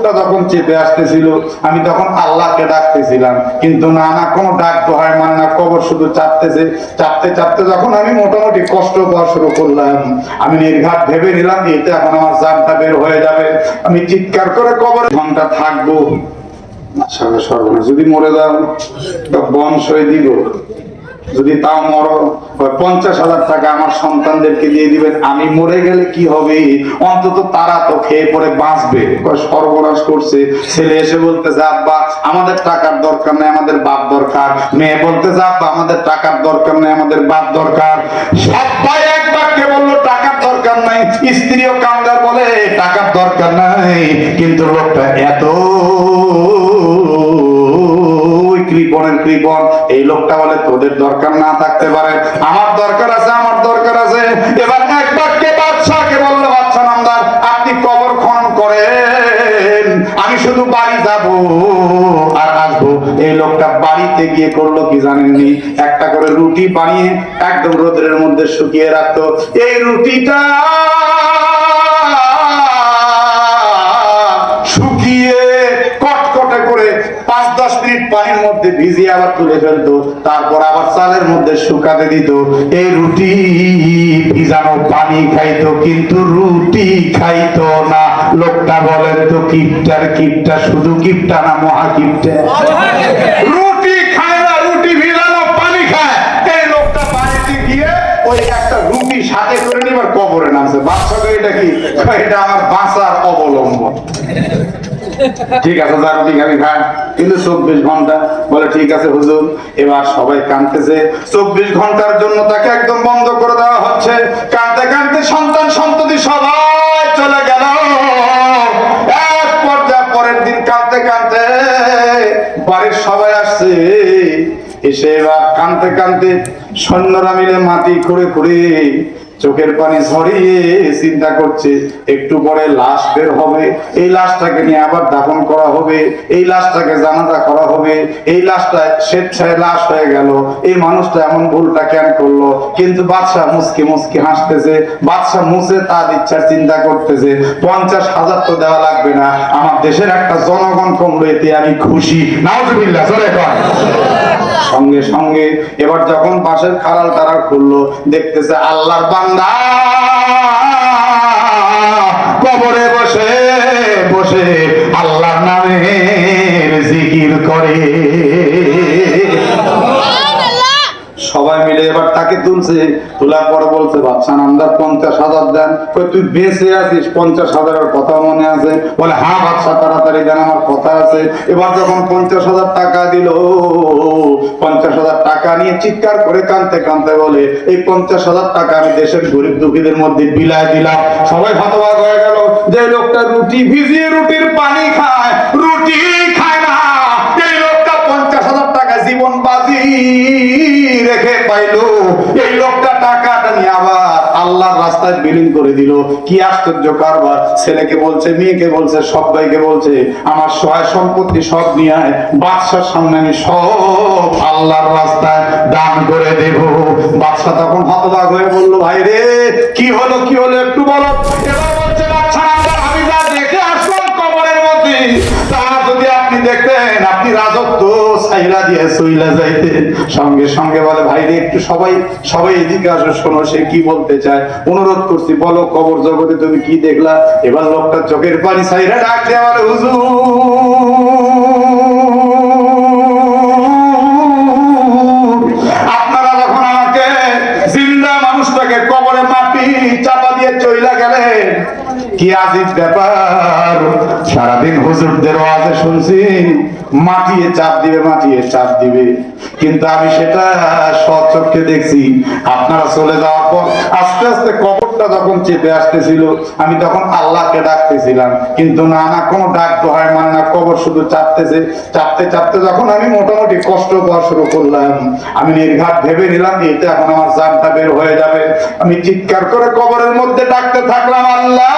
কবরটা যখন চেপে আসতেছিল আমি তখন আল্লাহকে ডাকতেছিলাম, কিন্তু না না কোনো ডাক তো হয় মানে না, কবর শুধু চাপতেছে। চাপতে চাপতে যখন আমি মোটামুটি কষ্ট পাওয়া শুরু করলাম, আমি নির্ঘাত ভেবে নিলাম এতে এখন আমার জানটা বের হয়ে যাবে। আমি চিৎকার করে কবরে ঘন্টা থাকবো, সর্বনাশ যদি মরে যাও তো বংশ দিব, যদি তাও মরো 50,000 টাকা আমার সন্তানদেরকে দিয়ে দিবেন, আমি মরে গেলে কি হবে, অন্তত তারা তো খেয়ে পরে বাঁচবে। সর্বনাশ করছে। ছেলে এসে বলতেছে আব্বা আমাদের টাকার দরকার নেই, আমাদের বাপ দরকার। মেয়ে বলতেছে আব্বা আমাদের টাকার দরকার নেই, আমাদের বাপ দরকার। সবাই এক বাক্যে বললো টাকার দরকার নাই। স্ত্রীও কান্দার বলে টাকার দরকার নাই, কিন্তু লোকটা এত কৃপণের কৃপণ, এই লোকটা বলে তোদের দরকার না থাকতে পারে, আমার দরকার আছে, আমার দরকার আছে। এবার এক বাক্যে বাদশাকে বললো বাদশা নামদার আপনি কবর খনন করেন, আমি শুধু বাড়ি যাব আর আসবো। এই লোকটা বাড়িতে গিয়ে করলো কি জানেননি, একটা করে রুটি বানিয়ে একদম রোদ্রের মধ্যে শুকিয়ে রাখতো। এই রুটিটা শুকিয়ে কটকটে করে 5-10 মিনিট পানির মধ্যে ভিজিয়ে আবার তুলে ফেলতো, তারপর আবার চালের মধ্যে শুকাতে দিত। এই রুটি ভিজানো পানি খাইতো, কিন্তু রুটি খাইতো না। লোকটা বলেন তো কিপটার কিপটা, শুধু কিপটা না মহা কিপটা। রুটি খায় না, রুটি ভিজানো পানি খায়। এই লোকটা বাড়িতে গিয়ে ওই একটা রুটি সাথে করে নিয়ে আবার কবরে নামছে। বাচ্চাকে এটা কি, এটা আমার বাঁচার অবলম্বন। ঠিক আছে যা রুটি খাবি খা, কিন্তু 24 ঘন্টা। বলে ঠিক আছে হুজুর। এবার সবাই কাঁদতেছে, 24 ঘন্টার জন্য তাকে একদম বন্ধ করে দেওয়া হচ্ছে। কাঁদতে কাঁদতে সন্তান সন্ততি সবাই চলে গেল। এক পর্যায়ে পরের দিন কাঁদতে কাঁদতে বাড়ির সবাই আসছে, এসে এবার কাঁদতে কাঁদতে সৈন্যরা মিলে মাটি খুঁড়ে খুঁড়ে চোখের পানি ঝরিয়ে চিন্তা করছে একটু পরে লাশ বের হবে, এই লাশটাকে নিয়ে আবার দাফন করা হবে, এই লাশটাকে জানাজা করা হবে। এই লাশটা স্বেচ্ছায় লাশ হয়ে গেল, এই মানুষটা এমন ভুলটা কেন করলো। কিন্তু বাদশাহ মুসকি মুসকি হাসতেছে। বাদশাহ মুছে তার ইচ্ছার চিন্তা করতেছে 50,000 তো দেওয়া লাগবে না, আমার দেশের একটা জনগণ কমলো, এতে আমি খুশি। নাউজুবিল্লাহ, জোরে কর। সঙ্গে সঙ্গে এবার যখন পাশের খালাল তারা খুললো, দেখতেছে আল্লাহর বান্দা কবরে বসে বসে আল্লাহর নামের জিকির করে। সবাই মিলে এবার তাকে তুলছে। তোলার পর বলছে বাদশা নামদার 50,000 দেন। তুই বেঁচে আছিস, 50,000-এর কথা মনে আছে? বলে হ্যাঁ বাদশা তাড়াতাড়ি দেন, আমার কথা আছে। এবার যখন 50,000 টাকা দিল, 50,000 টাকা নিয়ে চিৎকার করে কাঁদতে কাঁদতে বলে এই 50,000 টাকা আমি দেশের গরিব দুঃখীদের মধ্যে বিলায় দিলাম। সবাই হতবাক হয়ে গেল যে লোকটা রুটি ভিজিয়ে রুটির পানি খায়, রুটি খায় না। এই লোকটা 50,000 টাকা জীবন বাজি রেখে পাইলো। এই লোকটা টাকাটা নিয়ে আবার আল্লাহর রাস্তায় বিলীন করে দিল। কি আশ্চর্য কারবার! ছেলেকে বলছে, মেয়েকে বলছে, সবাইকে বলছে আমার সহায় সম্পত্তি সব নিয়ে আয়, বাদশার সামনে আমি সব আল্লাহর রাস্তায় দান করে দেব। বাদশা তখন হতবাক হয়ে বলল ভাই রে কি হলো, কি হলো একটু বলো। এবার বলছে বাদশা আমি যা দেখে আসলাম কবরের মধ্যে, তা যদি আপনি দেখতেন আপনি রাজত্ব ছাইরা দিয়ে সইলা যাইতেন। সঙ্গে সঙ্গে বলে ভাই রে একটু সবাই এদিকে আসো, শোনো সে কি বলতে চায়। অনুরোধ করছি বলো কবর জগতে তুমি কি দেখলা। এবার লোকটা চোখের পানি ছাইরা ডাক দিয়ে বলে হুজুর আপনারা যখন আমাকে জিন্দা মানুষটাকে কবরে মাটি চাপা দিয়ে চইলা গেলেন, কি আজীব ব্যাপার। সারাদিন হুজুরদের ওয়াজে শুনছি মাটিয়ে চাপ দিবে, মাটিয়ে চাপ দিবে, কিন্তু আমি সেটা সচক্ষে দেখছি। আপনারা চলে যাওয়ার পর আস্তে আস্তে কবরটা যখন চেপে আসতেছিল আমি তখন আল্লাহকে ডাকতেছিলাম, কিন্তু না না কোনো ডাক তো হয় মানে না, কবর শুধু চাপতেছে। চাপতে চাপতে যখন আমি মোটামুটি কষ্ট পাওয়া শুরু করলাম, আমি নির্ঘাত ভেবে নিলাম এতে এখন আমার জানটা বের হয়ে যাবে। আমি চিৎকার করে কবরের মধ্যে ডাকতে থাকলাম আল্লাহ